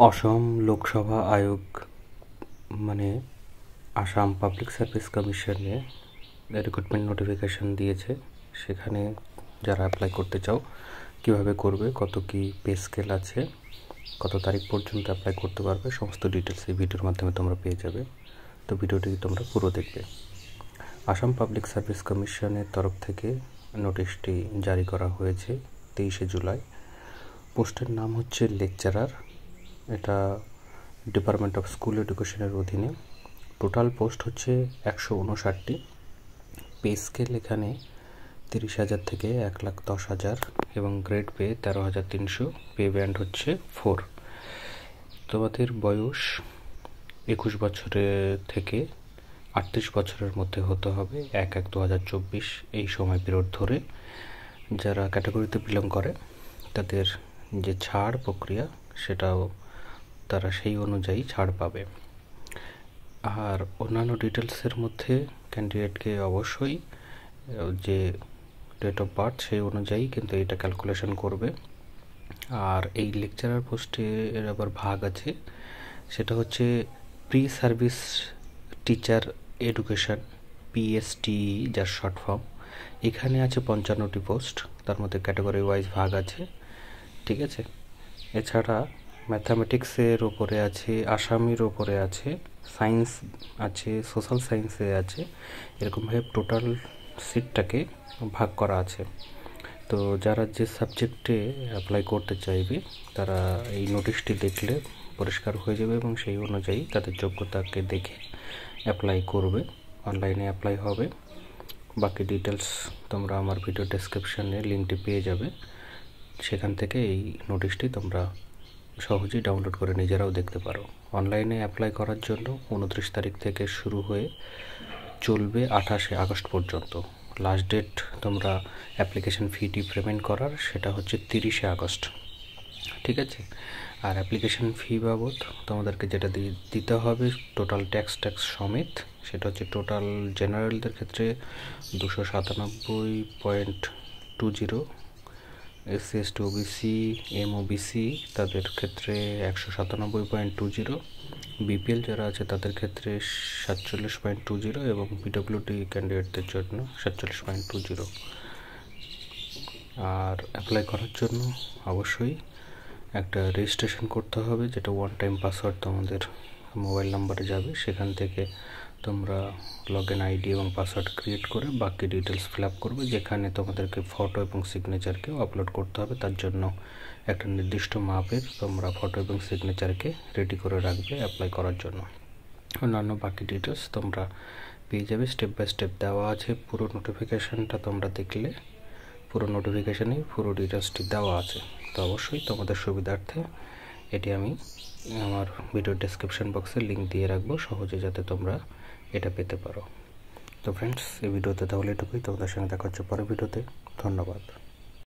অসম লোকসভা আয়োগ মানে Assam public service কমিশনে recruitment notification দিয়েছে। সেখানে যারা অ্যাপ্লাই করতে চাও কিভাবে করবে, কত কি পে স্কেল আছে, কত তারিখ পর্যন্ত অ্যাপ্লাই করতে পারবে, সমস্ত ডিটেলস এই ভিডিওর মাধ্যমে তোমরা পেয়ে যাবে। তো ভিডিওটি তোমরা পুরো দেখবে। আসাম পাবলিক সার্ভিস কমিশনের তরফ থেকে নোটিশটি জারি করা হয়েছে 23শে জুলাই। পোস্টের নাম হচ্ছে লেকচারার। এটা ডিপার্টমেন্ট অফ স্কুল এডুকেশনের অধীনে। টোটাল পোস্ট হচ্ছে 159টি। পে স্কেল এখানে 30,000 থেকে 1,10,000 এবং গ্রেড পে 13,300। পে ব্যান্ড হচ্ছে 4। তোমাদের বয়স 21 বছরের থেকে 38 বছরের মধ্যে হতে হবে 1/1/2024 এই সময় পিরিয়ড ধরে। যারা ক্যাটাগরিতে বিলং করে তাদের যে ছাড় প্রক্রিয়া সেটাও তারা সেই অনুযায়ী ছাড় পাবে। আর অন্যান্য ডিটেলসের মধ্যে ক্যান্ডিডেটকে অবশ্যই যে ডেট অফ বার্থ সেই অনুযায়ী কিন্তু এটা ক্যালকুলেশন করবে। আর এই লেকচারার পোস্টে এর আবার ভাগ আছে, সেটা হচ্ছে pre service teacher education, PSTE যার শর্ট ফর্ম। এখানে আছে 55টি পোস্ট, তার মধ্যে ক্যাটাগরি ওয়াইজ ভাগ আছে, ঠিক আছে। এছাড়া ম্যাথামেটিক্সের ওপরে আছে, আসামির ওপরে আছে, সায়েন্স আছে, সোশ্যাল সায়েন্সে আছে। এরকমভাবে টোটাল সিটটাকে ভাগ করা আছে। তো যারা যে সাবজেক্টে অ্যাপ্লাই করতে চাইবে তারা এই নোটিশটি দেখলে পরিষ্কার হয়ে যাবে এবং সেই অনুযায়ী তাদের যোগ্যতাকে দেখে অ্যাপ্লাই করবে। অনলাইনে অ্যাপ্লাই হবে। বাকি ডিটেলস তোমরা আমার ভিডিও ডেসক্রিপশানে লিঙ্কটি পেয়ে যাবে। সেখান থেকে এই নোটিশটি তোমরা সহজেই ডাউনলোড করে নিজেরাও দেখতে পারো। অনলাইনে অ্যাপ্লাই করার জন্য 29 তারিখ থেকে শুরু হয়ে চলবে 28শে আগস্ট পর্যন্ত। লাস্ট ডেট তোমরা অ্যাপ্লিকেশন ফিটি পেমেন্ট করার সেটা হচ্ছে 30শে আগস্ট, ঠিক আছে। আর অ্যাপ্লিকেশন ফি বাবদ তোমাদেরকে যেটা দিতে হবে টোটাল ট্যাক্স সমেত, সেটা হচ্ছে টোটাল জেনারেলদের ক্ষেত্রে 297.20, SC ST OBC MOBC তাদের ক্ষেত্রে 197.20, BPL যারা আছে তাদের ক্ষেত্রে 47.20 এবং PWD ক্যান্ডিডেটদের জন্য 47.20। আর অ্যাপ্লাই করার জন্য অবশ্যই একটা রেজিস্ট্রেশন করতে হবে, যেটা ওয়ান টাইম পাসওয়ার্ড তোমাদের মোবাইল নাম্বারে যাবে। সেখান থেকে তোমরা লগইন আইডি এবং পাসওয়ার্ড ক্রিয়েট করে বাকি ডিটেলস ফিল আপ করবে, যেখানে তোমাদেরকে ফটো এবং সিগনেচারকেও আপলোড করতে হবে। তার জন্য একটা নির্দিষ্ট মাপের তোমরা ফটো এবং সিগনেচারকে রেডি করে রাখবে অ্যাপ্লাই করার জন্য। অন্যান্য বাকি ডিটেলস তোমরা পেয়ে যাবে, স্টেপ বাই স্টেপ দেওয়া আছে। পুরো নোটিফিকেশানটা তোমরা দেখলে পুরো নোটিফিকেশানে পুরো ডিটেলসটি দেওয়া আছে। তো অবশ্যই তোমাদের সুবিধার্থে এটি আমি আমার ভিডিও ডেসক্রিপশন বক্সে লিঙ্ক দিয়ে রাখবো, সহজে যাতে তোমরা এটা পেতে পারো। তো ফ্রেন্ডস, এই ভিডিওতে তাহলে এটুকুই। তোমাদের সঙ্গে দেখা হচ্ছে পরের ভিডিওতে। ধন্যবাদ।